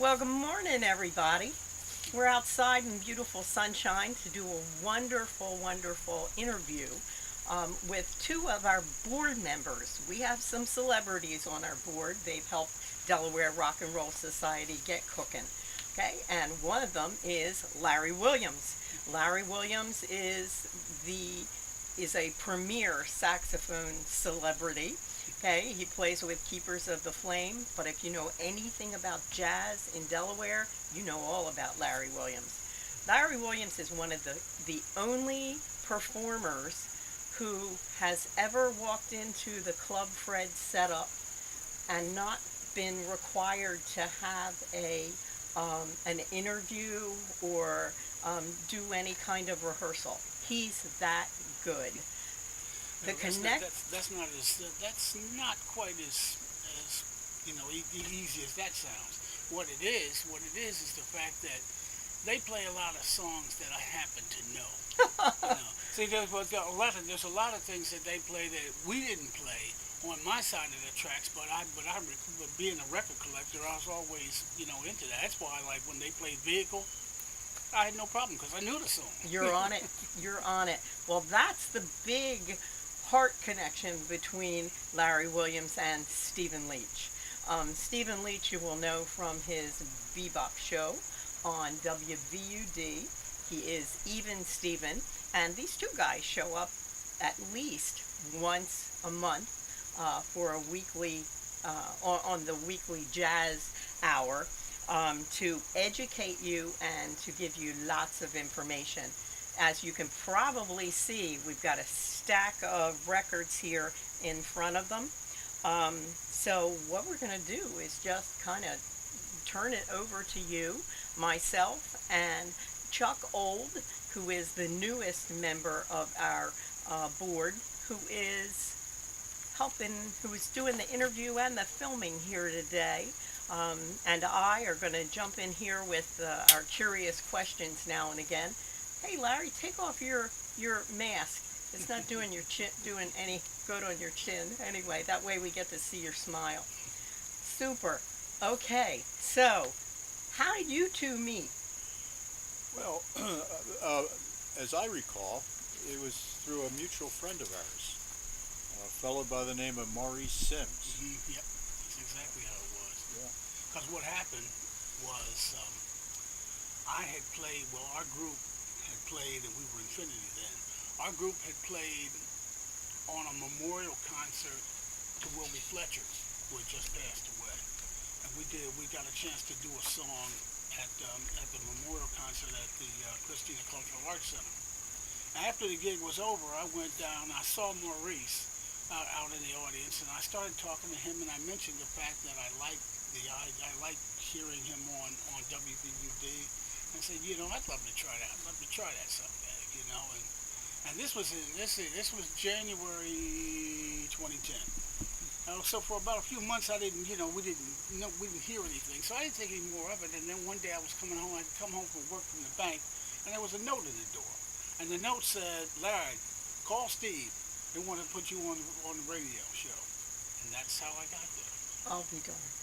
Well, good morning, everybody. We're outside in beautiful sunshine to do a wonderful, wonderful interview with two of our board members. We have some celebrities on our board. They've helped Delaware Rock and Roll Society get cooking. Okay, and one of them is Larry Williams. Larry Williams is a premier saxophone celebrity. Okay, he plays with Keepers of the Flame, but if you know anything about jazz in Delaware, you know all about Larry Williams. Larry Williams is one of the only performers who has ever walked into the Club Fred setup and not been required to have an interview or do any kind of rehearsal. He's that good. The connect. That's not quite as easy as that sounds. What it is the fact that they play a lot of songs that I happen to know. See, there's a lot of things that they play that we didn't play on my side of the tracks, but being a record collector, I was always into that. That's why, like, when they played Vehicle, I had no problem because I knew the song. You're on it. You're on it. Well, that's the big heart connection between Larry Williams and Stephen Leach. Stephen Leach, you will know from his bebop show on WVUD. He is Even Steven, and these two guys show up at least once a month for a weekly on the weekly jazz hour to educate you and to give you lots of information. As you can probably see, we've got a stack of records here in front of them. So what we're going to do is just kind of turn it over to you, myself, and Chuck Old, who is the newest member of our board, who is who is doing the interview and the filming here today. And I are going to jump in here with our curious questions now and again. Hey, Larry, take off your mask. It's not doing doing any good on your chin. Anyway, that way we get to see your smile. Super. Okay, so how did you two meet? Well, as I recall, it was through a mutual friend of ours, a fellow by the name of Maurice Sims. Yep, that's exactly how it was. Yeah. Because what happened was I had played. Well, our group had played, and we were Infinity then. Our group had played on a memorial concert to Willie Fletcher, who had just passed away. And we got a chance to do a song at the memorial concert at the Christina Cultural Arts Center. After the gig was over, I went down. I saw Maurice out in the audience, and I started talking to him. And I mentioned the fact that I liked hearing him on WVUD, and said, I'd love to try that. I'd love to try that someday. And this was January 2010. So for about a few months, we didn't hear anything. So I didn't think any more of it. And then one day I was coming home. I'd come home from work from the bank, and there was a note in the door. And the note said, "Larry, call Steve. They want to put you on the radio show." And that's how I got there. I'll be darned.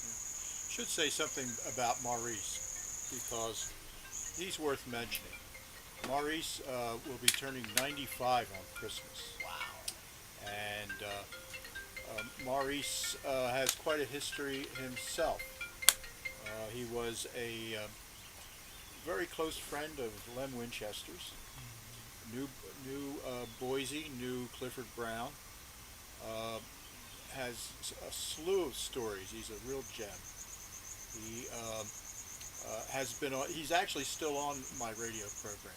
Should say something about Maurice because he's worth mentioning. Maurice will be turning 95 on Christmas, Wow. and Maurice has quite a history himself. He was a very close friend of Lem Winchester's. Knew Boise, knew Clifford Brown. Has a slew of stories. He's a real gem. He has been on. He's actually still on my radio program.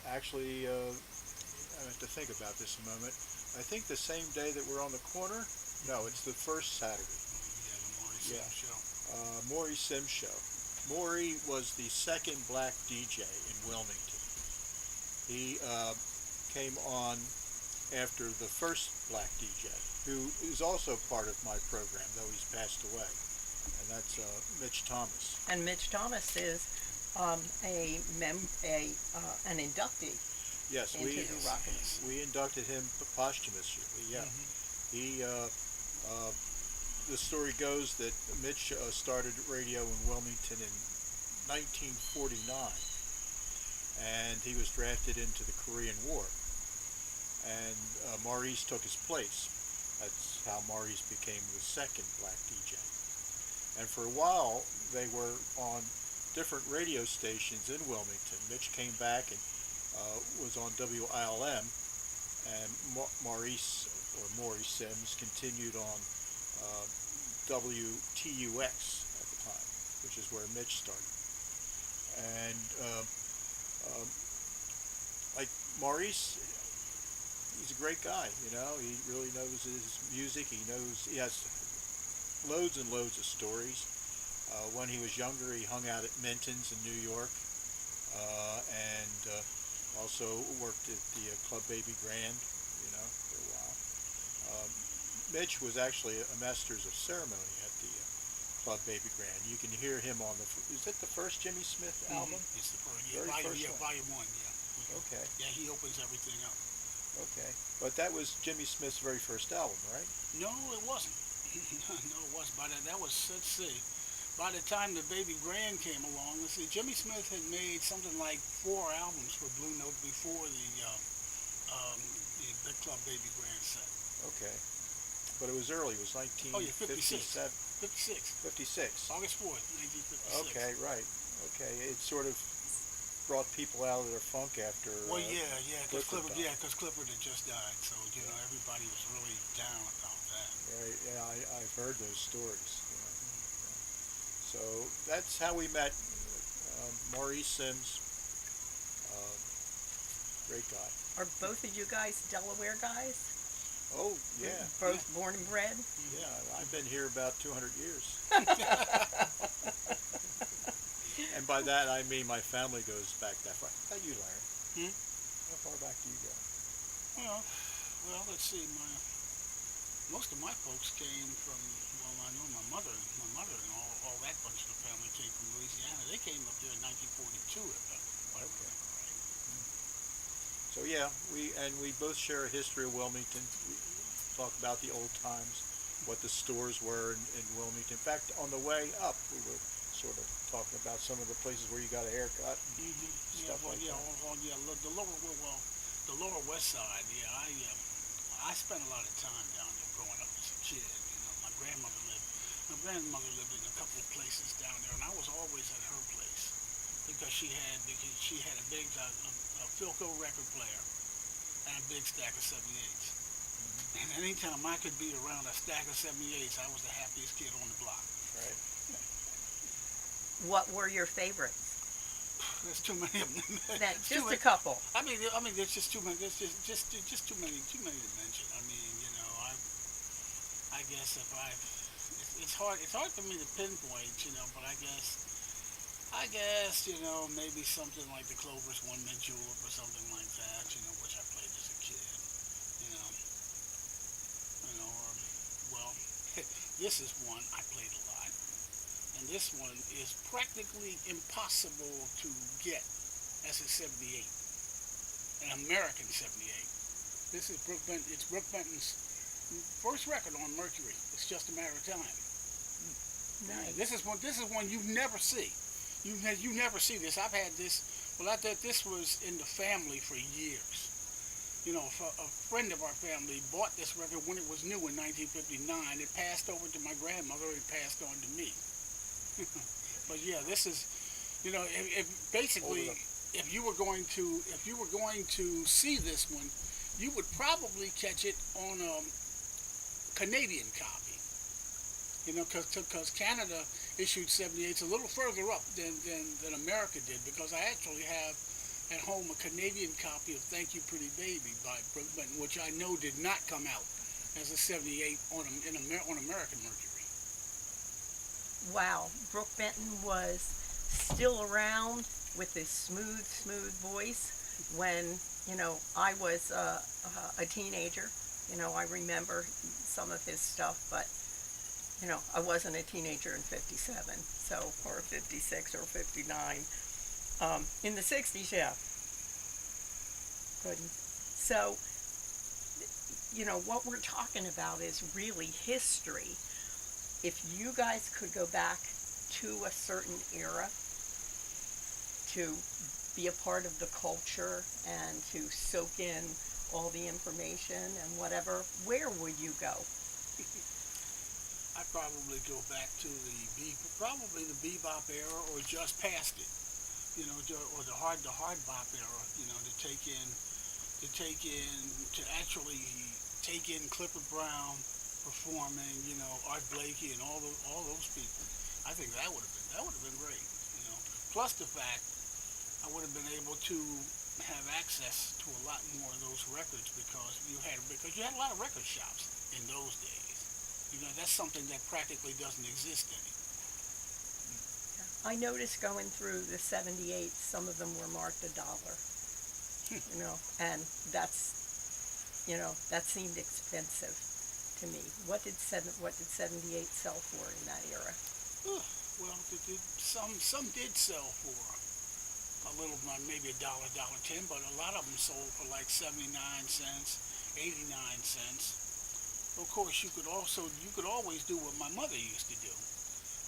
I have to think about this a moment. I think the same day that we're on the corner. No, it's the first Saturday. Yeah, the Maurice Sims show. Maury Sims show. Maury was the second black DJ in Wilmington. He came on after the first black DJ, who is also part of my program, though he's passed away, and that's Mitch Thomas. And Mitch Thomas is an inductee Yes, into the rock and roll. we inducted him posthumously. Yeah, Mm-hmm. he the story goes that Mitch started radio in Wilmington in 1949, and he was drafted into the Korean War, and Maurice took his place. That's how Maurice became the second black DJ. And for a while, they were on different radio stations in Wilmington. Mitch came back and was on WILM, and Maurice Sims continued on WTUX at the time, which is where Mitch started. And like Maurice, he's a great guy. You know, he really knows his music. He has loads and loads of stories. When he was younger, he hung out at Minton's in New York, and also worked at the Club Baby Grand, for a while. Mitch was actually a Masters of Ceremony at the Club Baby Grand. You can hear him on is it the first Jimmy Smith album? It's the first, Very first one. volume 1, yeah. Okay. Yeah, he opens everything up. Okay. But that was Jimmy Smith's very first album, right? No, it wasn't. No, it wasn't. Let's see. By the time the Baby Grand came along, let's see, Jimmy Smith had made something like 4 albums for Blue Note before the Big Club Baby Grand set. Okay. But it was early. It was 1957. 56. August 4th, 1956. Okay, right. Okay. It sort of brought people out of their funk after. Well, because Clifford Clifford had just died, so everybody was really down about that. Right. Yeah, I've heard those stories. So that's how we met. Maurice Sims, great guy. Are both of you guys Delaware guys? Oh, yeah. Both born and bred? Yeah, I've been here about 200 years. And by that, I mean my family goes back that far. How about you, Larry? How far back do you go? Well, let's see. Most of my folks came from, I know my mother and all that bunch of the family came from Louisiana. They came up there in 1942, if I remember right. So yeah, we both share a history of Wilmington. We talk about the old times, what the stores were in Wilmington. In fact, on the way up, we were sort of talking about some of the places where you got a haircut and stuff like that. The lower west side. Yeah, I spent a lot of time down there growing up as a kid. My grandmother lived in a couple of places down there, and I was always at her place because she had a big Philco record player and a big stack of 78s. And anytime I could be around a stack of 78s, I was the happiest kid on the block. Right. What were your favorites? There's too many of them. Just a couple. I mean, there's just too many. There's just too many to mention. I mean, I guess it's hard for me to pinpoint, but I guess, maybe something like the Clover's One Mint Julep or something like that, which I played as a kid, or this is one I played a lot, and this one is practically impossible to get as a 78, an American 78. This is Brooke Benton's first record on Mercury. It's just a matter of time. Nice. This is one you never see. You never see this. I've had this. Well, this was in the family for years. A friend of our family bought this record when it was new in 1959. It passed over to my grandmother. It passed on to me. But yeah, this is, if you were going to see this one, you would probably catch it on a Canadian copy. Because Canada issued 78s a little further up than America did, because I actually have at home a Canadian copy of Thank You Pretty Baby by Brooke Benton, which I know did not come out as a 78 on American Mercury. Wow, Brooke Benton was still around with his smooth voice when, I was a teenager. I remember some of his stuff, but I wasn't a teenager in 57, or 56 or 59. In the 60s, yeah. Good. So, what we're talking about is really history. if you guys could go back to a certain era to be a part of the culture and to soak in all the information and whatever, where would you go? I probably go back to probably the bebop era or just past it. Or the hard bop era. To actually take in Clifford Brown performing. Art Blakey and all those people. I think that would have been great. Plus the fact I would have been able to have access to a lot more of those records because you had a lot of record shops in those days. That's something that practically doesn't exist anymore. I noticed going through the 78, some of them were marked $1, and that seemed expensive to me. What did 78 sell for in that era? Well, some did sell for a little, maybe $1, $1.10, but a lot of them sold for like 79 cents, 89 cents. Of course, you could always do what my mother used to do,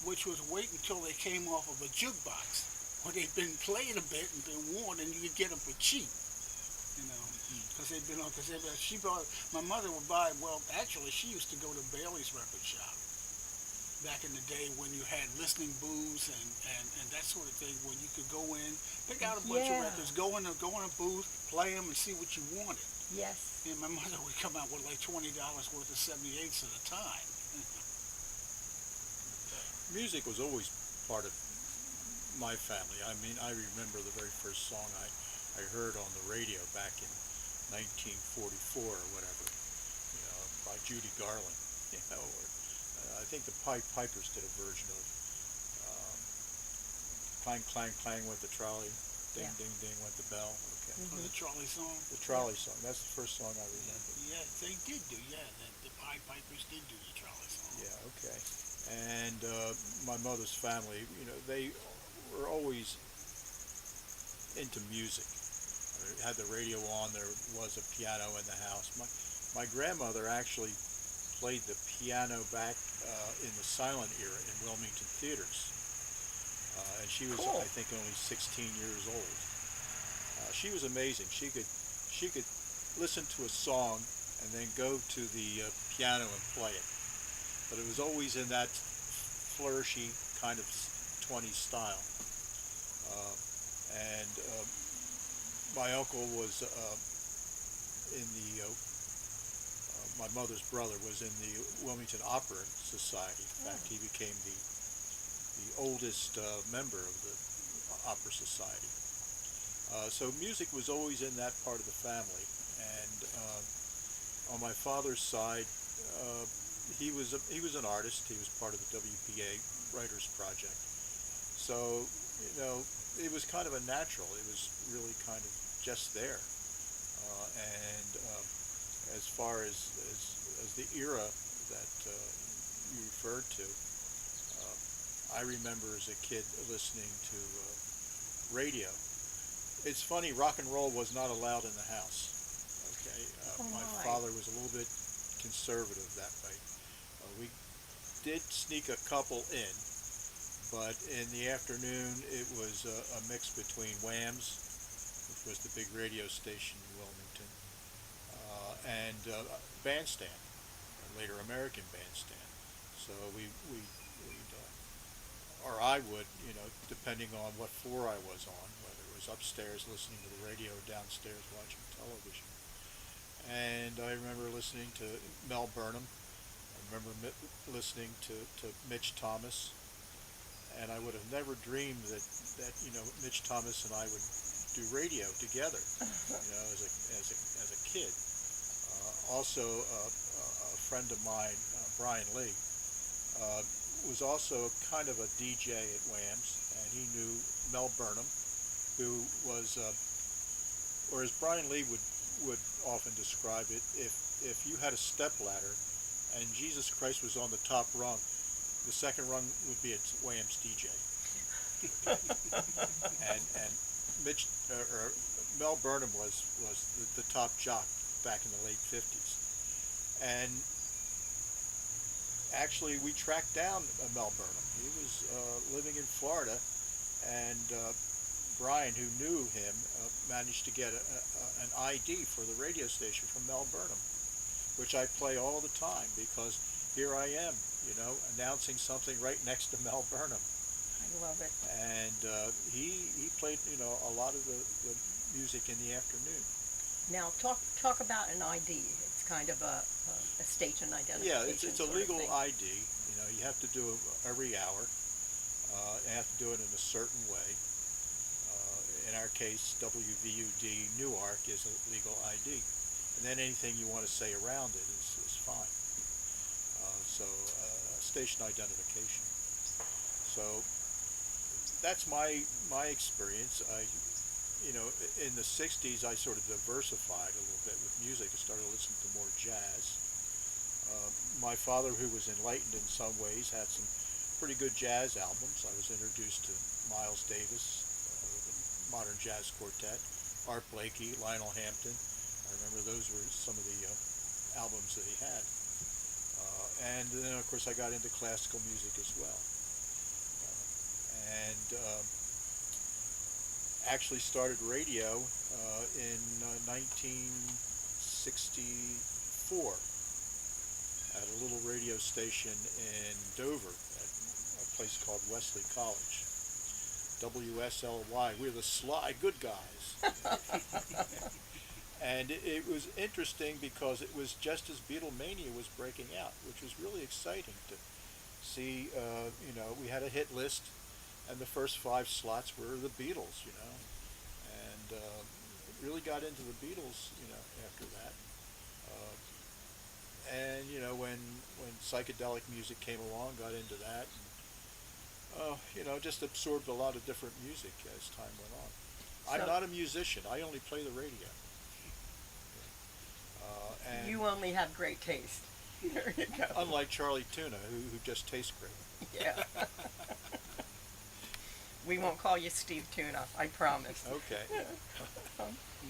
which was wait until they came off of a jukebox where they'd been played a bit and been worn, and you could get them for cheap. Because they'd been on. My mother would buy. Well, actually, she used to go to Bailey's record shop back in the day when you had listening booths and that sort of thing, when you could go in, pick out a bunch of records, go in a booth, play them, and see what you wanted. Yes. And my mother would come out with like $20 worth of 78s at a time. Music was always part of my family. I mean, I remember the very first song I heard on the radio back in 1944 or whatever, by Judy Garland, or I think the Pied Pipers did a version of Clang, Clang, Clang went the trolley, Ding, Ding, Ding went the bell. Okay. Mm-hmm. The trolley song? The trolley song. That's the first song I remember. Yeah, they did do, the Pied Pipers did do the trolley song. Yeah, okay. And my mother's family, they were always into music. They had the radio on, there was a piano in the house. My grandmother actually played the piano back in the silent era in Wilmington theaters. And she was, cool. I think, only 16 years old. She was amazing. She could listen to a song and then go to the piano and play it. But it was always in that flourishy kind of 20s style. And my uncle was in the my mother's brother was in the Wilmington Opera Society. In fact, he became the oldest member of the Opera Society. So music was always in that part of the family. And on my father's side, he was an artist. He was part of the WPA Writers Project. So it was kind of a natural. It was really kind of just there. And as far as the era that you referred to, I remember as a kid listening to radio. It's funny, rock and roll was not allowed in the house. Okay, my father was a little bit conservative that way. We did sneak a couple in, but in the afternoon it was a mix between Wham's, which was the big radio station in Wilmington, and Bandstand, later American Bandstand. So we'd or I would, depending on what floor I was on, whether it was upstairs listening to the radio or downstairs watching television. And I remember listening to Mel Burnham. I remember listening to Mitch Thomas. And I would have never dreamed that Mitch Thomas and I would do radio together, as a kid. Also, a friend of mine, Brian Lee, was also kind of a DJ at Wham's, and he knew Mel Burnham, who was, or as Brian Lee would often describe it, if you had a stepladder and Jesus Christ was on the top rung, the second rung would be a Wham's DJ. and Mel Burnham was the top jock back in the late 50s. And actually, we tracked down Mel Burnham. He was living in Florida, and Brian, who knew him, managed to get an ID for the radio station from Mel Burnham, which I play all the time because here I am, announcing something right next to Mel Burnham. I love it. And he played, a lot of the music in the afternoon. Now, talk about an ID. It's kind of a station identification. Yeah, it's a legal thing. ID. You have to do it every hour. You have to do it in a certain way. In our case, WVUD Newark is a legal ID. And then anything you want to say around it is fine. Station identification. So that's my experience. In the 60s, I sort of diversified a little bit with music. I started listening to more jazz. My father, who was enlightened in some ways, had some pretty good jazz albums. I was introduced to Miles Davis, the Modern Jazz Quartet, Art Blakey, Lionel Hampton. I remember those were some of the albums that he had. And then, of course, I got into classical music as well. And actually started radio in 1964 at a little radio station in Dover at a place called Wesley College. WSLY. We're the sly good guys. And it was interesting because it was just as Beatlemania was breaking out, which was really exciting to see. We had a hit list, and the first 5 slots were the Beatles, and really got into the Beatles, after that. And when psychedelic music came along, got into that, and just absorbed a lot of different music as time went on. I'm not a musician. I only play the radio. And you only have great taste. There you go. Unlike Charlie Tuna, who just tastes great. Yeah. We won't call you Steve Tuna, I promise. Okay.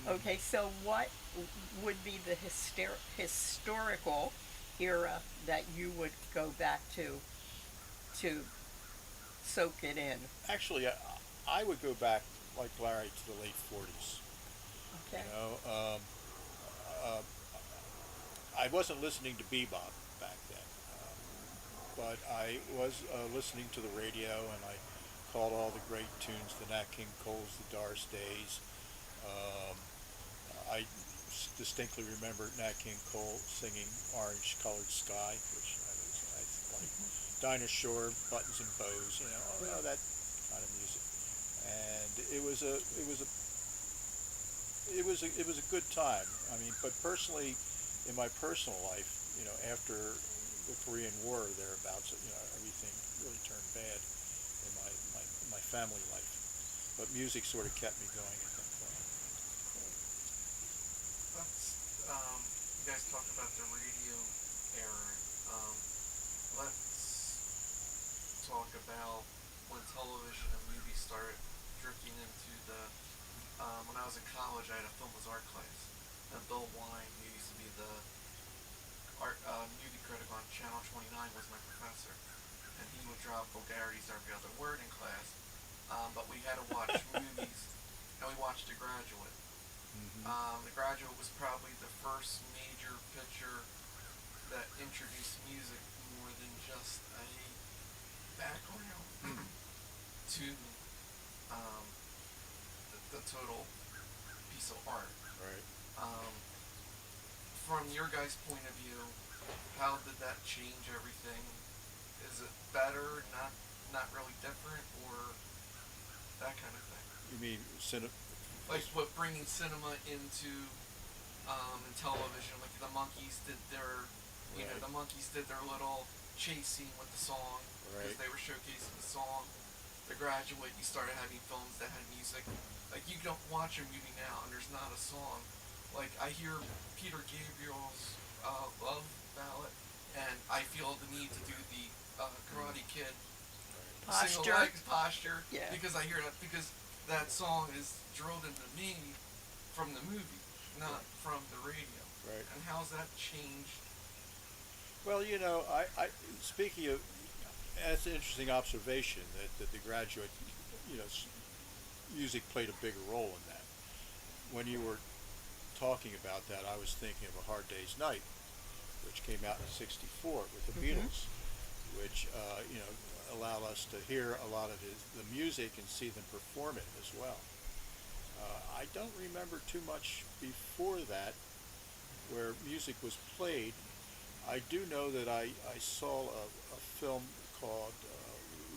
Okay, so what would be the historical era that you would go back to soak it in? Actually, I would go back, like Larry, to the late 40s. Okay. I wasn't listening to bebop back then, but I was listening to the radio, and I caught all the great tunes, the Nat King Cole's, the Doris Days. I distinctly remember Nat King Cole singing Orange Colored Sky, which I like. Dinah Shore, Buttons and Bows, that kind of music. And it was a good time. I mean, but personally, in my personal life, after the Korean War thereabouts, everything really turned bad in my family life. But music sort of kept me going at that point. You guys talked about the radio era. Let's talk about when television and movies started drifting into the. When I was in college, I had a film was art class, and Bill Wine, who used to be the art movie critic on Channel 29, was my professor, and he would drop vulgarities every other word in class. But we had to watch movies, and we watched The Graduate. Mm-hmm. The Graduate was probably the first major picture that introduced music more than just a background to the total piece of art. Right. From your guys' point of view, how did that change everything? Is it better, not really different, or that kind of thing? You mean Like what bringing cinema into in television? Like the Monkees did their, Right. The Monkees did their little chase scene with the song because Right. they were showcasing the song. The Graduate, you started having films that had music. Like you don't watch a movie now and there's not a song. Like I hear Peter Gabriel's Love Ballad, and I feel the need to do the Karate Kid single Posture. leg posture Yeah. because I hear that because that song is drilled into me from the movie, not from the radio. Right. And how's that changed Well, speaking of, that's an interesting observation that the graduate, you know, music played a bigger role in that. When you were talking about that, I was thinking of A Hard Day's Night, which came out in '64 with the Mm-hmm. Beatles, which allowed us to hear a lot of the music and see them perform it as well. I don't remember too much before that where music was played. I do know that I saw a film called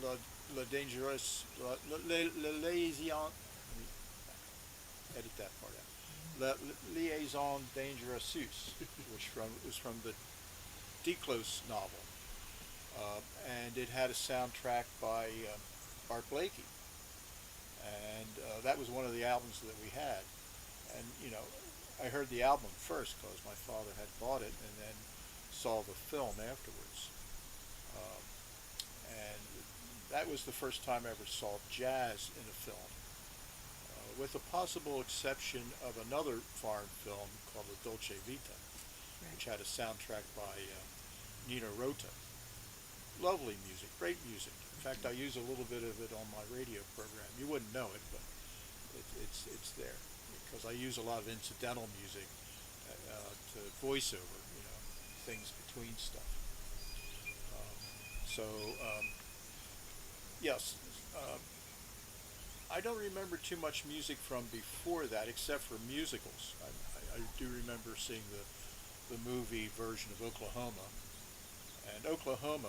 La Dangerous La Liaison. Let me edit that part out. La Liaison Dangereuse, which was from the Declos novel, and it had a soundtrack by Art Blakey, and that was one of the albums that we had. And I heard the album first because my father had bought it, and then saw the film afterwards. Um, and that was the first time I ever saw jazz in a film, with the possible exception of another foreign film called La Dolce Vita, Right. which had a soundtrack by Nino Rota. Lovely music, great music. In fact, I use a little bit of it on my radio program. You wouldn't know it, but it's there because I use a lot of incidental music to voiceover, things between stuff. Um, so yes, um, I don't remember too much music from before that, except for musicals. I do remember seeing the movie version of Oklahoma, and Oklahoma,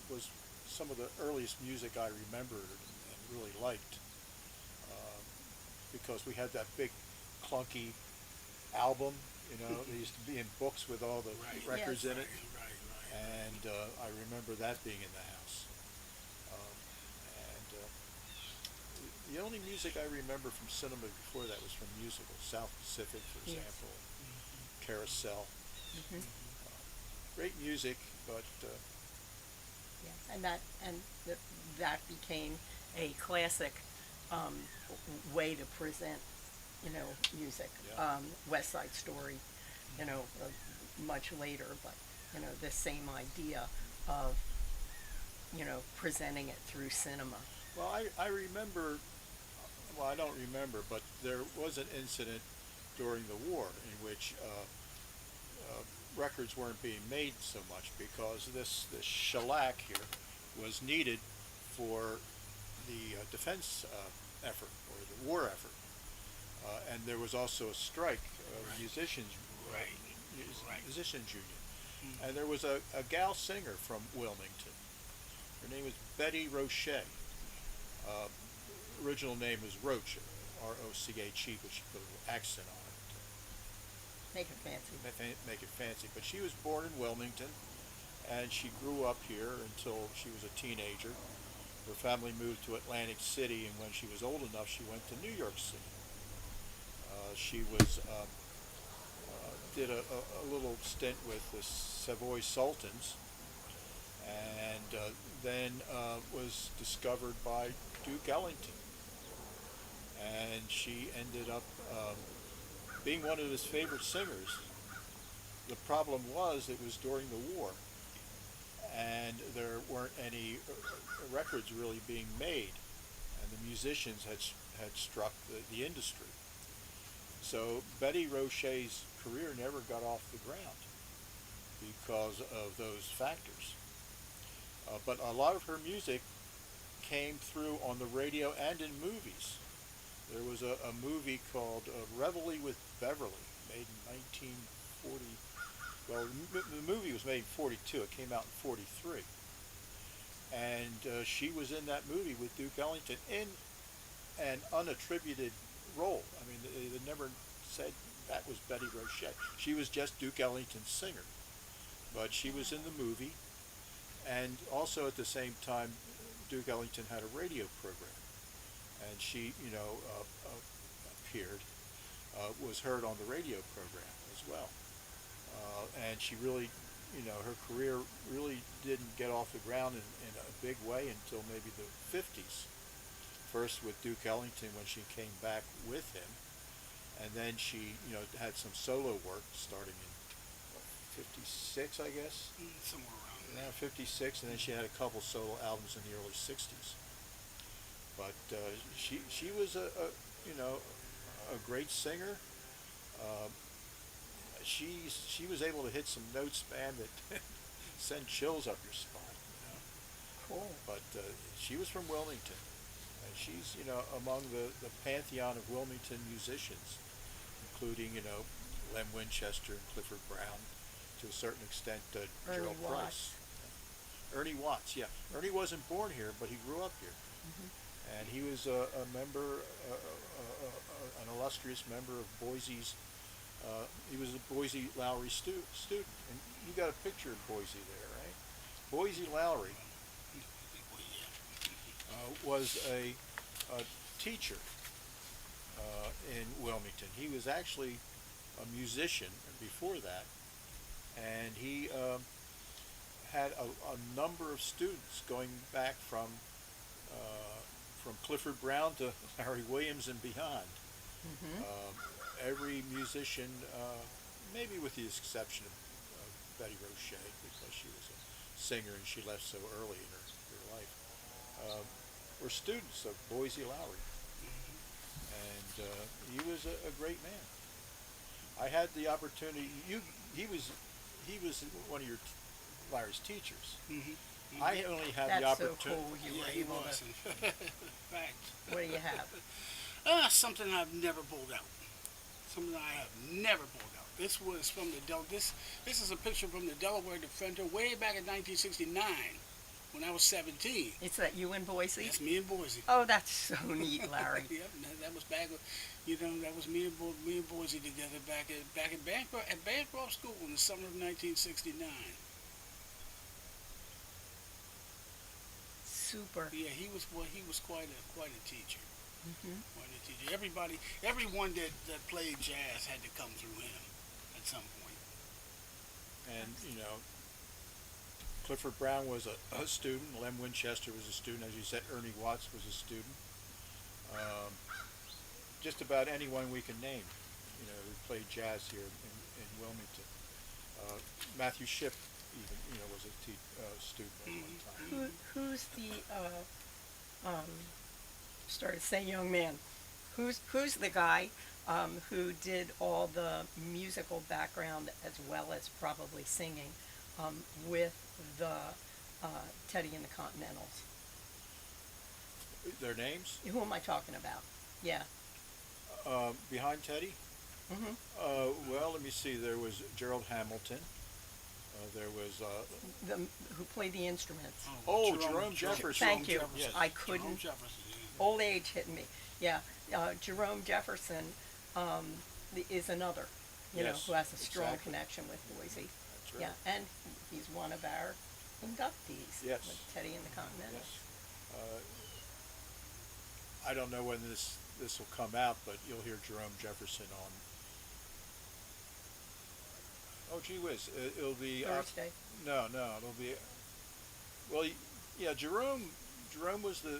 was some of the earliest music I remembered and really liked, um, because we had that big clunky album. They used to be in books with all the Right. records Yes. in it, Right. and I remember that being in the house. Um, and the only music I remember from cinema before that was from musicals. South Pacific, for Yes. example, Carousel. Mm-hmm. Great music, but Yes. That became a classic um, way to present, music. yeah, West Side Story, much later, but the same idea of presenting it through cinema. well, I remember. Well, I don't remember, but there was an incident during the war in which records weren't being made so much because this shellac here was needed for the defense effort or the war effort, and there was also a strike of Right. musicians Right. Right. musicians union, Mm. and there was a gal singer from Wilmington. Her name was Betty Roche. Uh, Original name was Roche, Roche, but she put a little accent on it Make it fancy. to make it fancy. But she was born in Wilmington, and she grew up here until she was a teenager. Her family moved to Atlantic City, and when she was old enough, she went to New York City. She was did a little stint with the Savoy Sultans, and then was discovered by Duke Ellington, and she ended up being one of his favorite singers. The problem was it was during the war, and there weren't any records really being made, and the musicians had struck the industry. So Betty Roche's career never got off the ground because of those factors. But a lot of her music came through on the radio and in movies. There was a movie called Reveille with Beverly, made in 1940. Well, the movie was made in 42. It came out in 43. And she was in that movie with Duke Ellington in an unattributed role. I mean, they never said that was Betty Roche. She was just Duke Ellington's singer. But she was in the movie, and also at the same time, Duke Ellington had a radio program, and she, appeared, was heard on the radio program as well, and she really, her career really didn't get off the ground in a big way until maybe the 50s. First with Duke Ellington when she came back with him, and then she, had some solo work starting in 56, I guess. Somewhere around Yeah, there. 56, and then she had a couple solo albums in the early 60s. But she was you know a great singer. Uh, she was able to hit some notes, man, that send chills up your spine. Cool. But she was from Wilmington, and she's among the pantheon of Wilmington musicians, including Lem Winchester and Clifford Brown, to a certain extent Ernie Gerald Watts. Price. Ernie Watts, yeah. Ernie wasn't born here, but he grew up here, and he was a member, an illustrious member of Boise's. He was a Boise Lowry student, and you got a picture of Boise there, right? Boise Lowry was a teacher in Wilmington. He was actually a musician before that, and he had a number of students going back from Clifford Brown to Larry Williams and beyond. Mm-hmm. Every musician, maybe with the exception of Betty Roche, because she was a singer and she left so early in her life, were students of Boise Lowry, and he was a great man. I had the opportunity. He was one of your Larry's teachers. I only had the That's so opportunity. cool. You Yeah, were he able was. to. In fact, What do you have? something I've never pulled out. Something I have never pulled out. This was from the This is a picture from the Delaware Defender way back in 1969, when I was 17. It's that you in Boise? That's me in Boise. Oh, that's so neat, Larry. Yep, that was back. That was me and Boise together back at Bancroft School in the summer of 1969. Super. Yeah, he was quite a teacher. Mm-hmm. Quite a teacher. Everyone that played jazz had to come through him at some point. And Clifford Brown was a student. Lem Winchester was a student, as you said. Ernie Watts was a student. Just about anyone we can name, who played jazz here in Wilmington. Matthew Shipp even, was a student at one time. Who's the started to say young man? Who's the guy who did all the musical background as well as probably singing with the Teddy and the Continentals? Their names? Who am I talking about? Yeah. Behind Teddy? Mm-hmm. Well, let me see. There was Gerald Hamilton. There was Who played the instruments? Jerome Jefferson. Thank you. Yes. I Jerome couldn't. Jefferson. Old age hitting me. Yeah. Jerome Jefferson is another, Yes, who has a strong exactly. connection with Boise. That's right. Yeah, and he's one of our inductees Yes. with Teddy and the Continentals. Yes. I don't know when this will come out, but you'll hear Jerome Jefferson on. Oh, gee whiz! It'll be Thursday. No, it'll be. Well, yeah, Jerome was the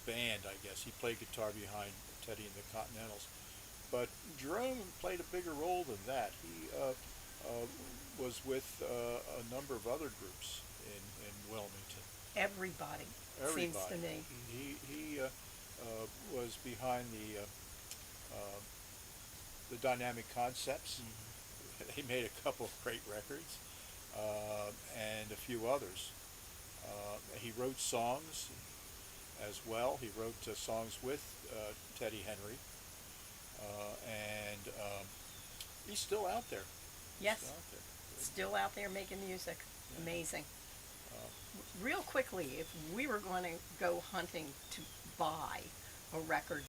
band, I guess. He played guitar behind Teddy and the Continentals, but Jerome played a bigger role than that. He was with a number of other groups in Wilmington. Everybody, seems to me. He was behind the Dynamic Concepts. They made a couple of great records, and a few others. He wrote songs as well. He wrote songs with Teddy Henry, and he's still out there. Yes, Still out there. still out there making music. Yeah. Amazing. Real quickly, if we were going to go hunting to buy a record